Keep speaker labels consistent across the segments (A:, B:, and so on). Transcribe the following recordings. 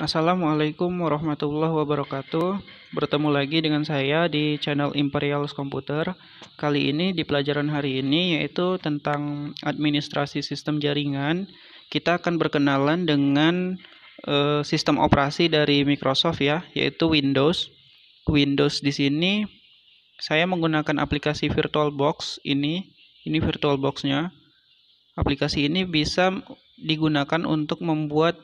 A: Assalamualaikum warahmatullahi wabarakatuh. Bertemu lagi dengan saya di channel Imperials Komputer. Kali ini di pelajaran hari ini yaitu tentang administrasi sistem jaringan. Kita akan berkenalan dengan sistem operasi dari Microsoft ya, yaitu Windows. Windows di sini saya menggunakan aplikasi VirtualBox ini. Ini VirtualBox-nya. Aplikasi ini bisa digunakan untuk membuat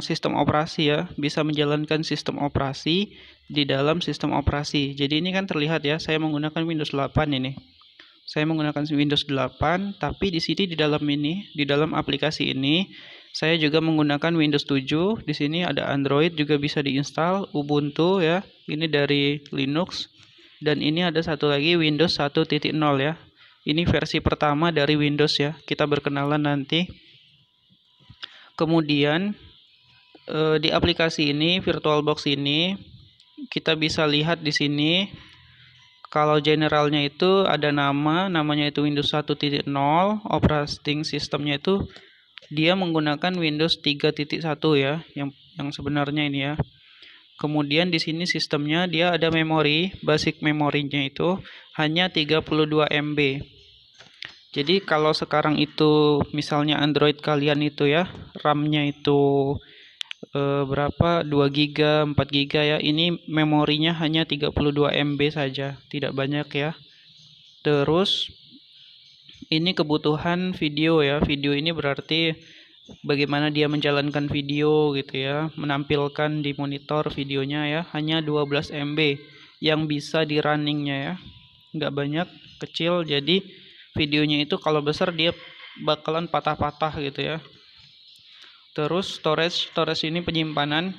A: sistem operasi ya, bisa menjalankan sistem operasi di dalam sistem operasi. Jadi ini kan terlihat ya, saya menggunakan Windows 8 ini. Saya menggunakan Windows 8, tapi di sini di dalam aplikasi ini saya juga menggunakan Windows 7. Di sini ada Android juga bisa diinstal, Ubuntu ya. Ini dari Linux dan ini ada satu lagi Windows 1.0 ya. Ini versi pertama dari Windows ya. Kita berkenalan nanti. Kemudian di aplikasi ini, VirtualBox ini, kita bisa lihat di sini. Kalau generalnya itu ada namanya itu Windows 1.0, operating sistemnya itu dia menggunakan Windows 3.1 ya, yang sebenarnya ini ya. Kemudian di sini sistemnya dia ada memori, basic memorinya itu hanya 32 MB. Jadi kalau sekarang itu misalnya Android kalian itu ya, RAM-nya itu berapa? 2 GB, 4 GB ya. Ini memorinya hanya 32 MB saja, tidak banyak ya. Terus ini kebutuhan video ya. Video ini berarti bagaimana dia menjalankan video gitu ya, menampilkan di monitor videonya ya, hanya 12 MB yang bisa di runningnya ya. Nggak banyak, kecil, jadi videonya itu kalau besar dia bakalan patah-patah gitu ya. Terus storage ini penyimpanan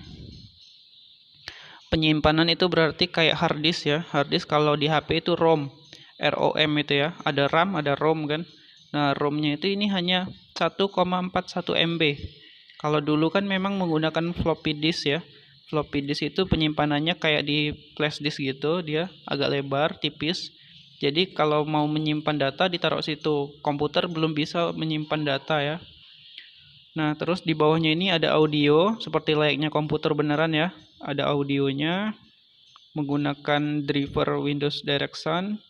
A: itu berarti kayak hard disk ya. Hard disk kalau di HP itu ROM itu ya, ada RAM ada ROM kan. Nah ROM-nya itu ini hanya 1,41 MB. Kalau dulu kan memang menggunakan floppy disk ya. Floppy disk itu penyimpanannya kayak di flash disk gitu, dia agak lebar tipis. Jadi kalau mau menyimpan data ditaruh situ. Komputer belum bisa menyimpan data ya. Nah, terus di bawahnya ini ada audio seperti layaknya komputer beneran ya. Ada audionya menggunakan driver Windows Direction.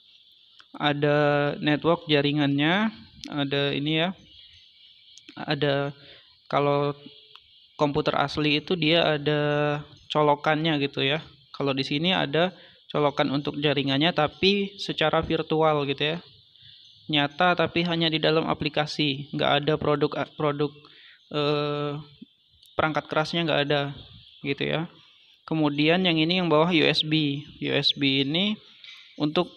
A: Ada network jaringannya, ada ini ya. Ada kalau komputer asli itu dia ada colokannya gitu ya. Kalau di sini ada colokan untuk jaringannya tapi secara virtual gitu ya, nyata tapi hanya di dalam aplikasi, nggak ada produk perangkat kerasnya, nggak ada gitu ya. Kemudian yang ini yang bawah USB ini untuk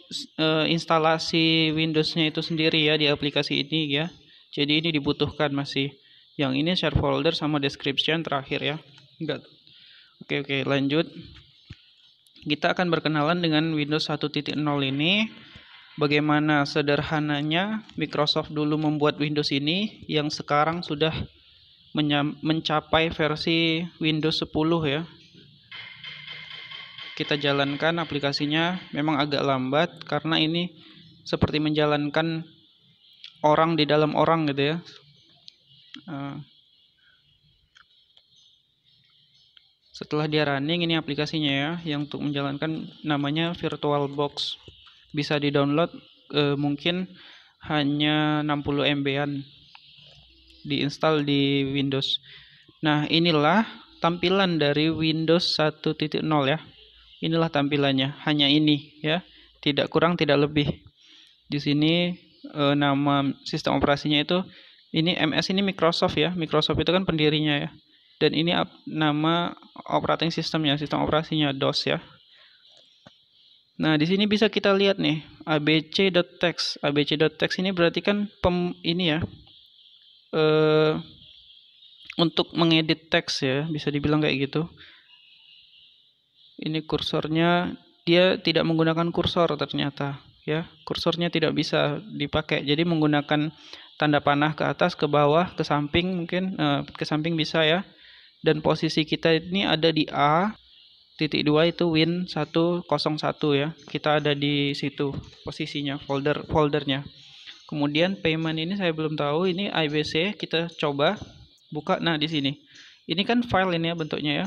A: instalasi Windows-nya itu sendiri ya, di aplikasi ini ya. Jadi ini dibutuhkan masih. Yang ini share folder sama description terakhir ya. Enggak. Oke, lanjut. Kita akan berkenalan dengan Windows 1.0 ini. Bagaimana sederhananya Microsoft dulu membuat Windows ini yang sekarang sudah mencapai versi Windows 10 ya. Kita jalankan aplikasinya, memang agak lambat karena ini seperti menjalankan orang di dalam orang gitu ya. Setelah dia running, ini aplikasinya ya, yang untuk menjalankan namanya VirtualBox. Bisa di-download, mungkin hanya 60 MB-an, diinstal di Windows. Nah, inilah tampilan dari Windows 1.0 ya. Inilah tampilannya, hanya ini ya, tidak kurang tidak lebih. Di sini nama sistem operasinya itu ini MS ini Microsoft ya. Microsoft itu kan pendirinya ya. Dan ini nama operating sistemnya, sistem operasinya DOS ya. Nah, di sini bisa kita lihat nih, abc.txt. abc.txt ini berarti kan ini ya, untuk mengedit teks ya, bisa dibilang kayak gitu. Ini kursornya, dia tidak menggunakan kursor ternyata ya. Kursornya tidak bisa dipakai. Jadi menggunakan tanda panah ke atas, ke bawah, ke samping mungkin, ke samping bisa ya. Dan posisi kita ini ada di A.2 itu Win101 ya. Kita ada di situ posisinya, foldernya. Kemudian payment ini saya belum tahu, ini IBC, kita coba buka. Nah, di sini. Ini kan file ini ya bentuknya ya.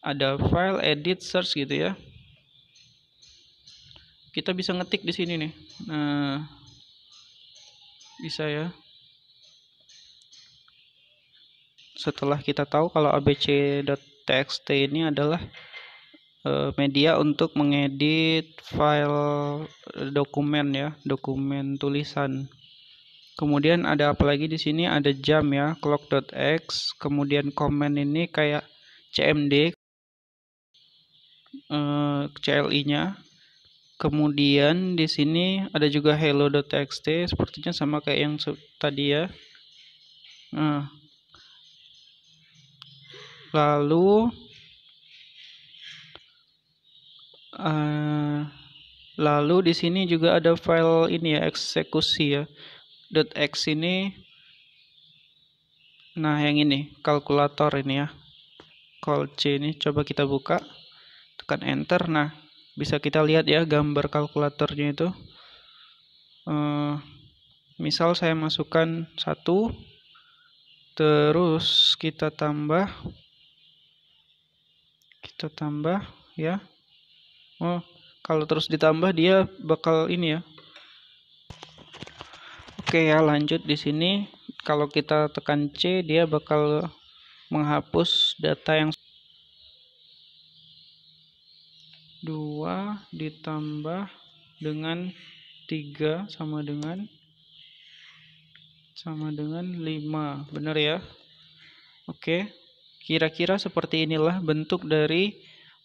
A: Ada file, edit, search gitu ya. Kita bisa ngetik di sini nih. Nah, bisa ya. Setelah kita tahu kalau abc.txt ini adalah media untuk mengedit file dokumen ya, dokumen tulisan. Kemudian ada apa lagi di sini? Ada jam ya, clock.x. Kemudian komen ini kayak cmd, CLI-nya. Kemudian di sini ada juga hello.txt, sepertinya sama kayak yang tadi ya. Nah, lalu di sini juga ada file ini ya, eksekusi ya. .x ini, nah yang ini kalkulator ini ya, call C ini. Coba kita buka, tekan enter. Nah, bisa kita lihat ya gambar kalkulatornya itu. Misal saya masukkan 1, terus kita tambah ya. Oh, kalau terus ditambah dia bakal ini ya. Oke ya, lanjut di sini. Kalau kita tekan C, dia bakal menghapus data yang 2 ditambah dengan 3 sama dengan 5. Benar ya? Oke. Kira-kira seperti inilah bentuk dari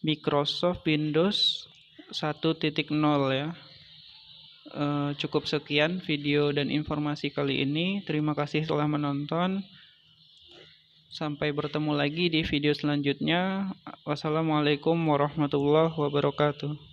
A: Microsoft Windows 1.0 ya. Cukup sekian video dan informasi kali ini. Terima kasih telah menonton. Sampai bertemu lagi di video selanjutnya. Wassalamualaikum warahmatullahi wabarakatuh.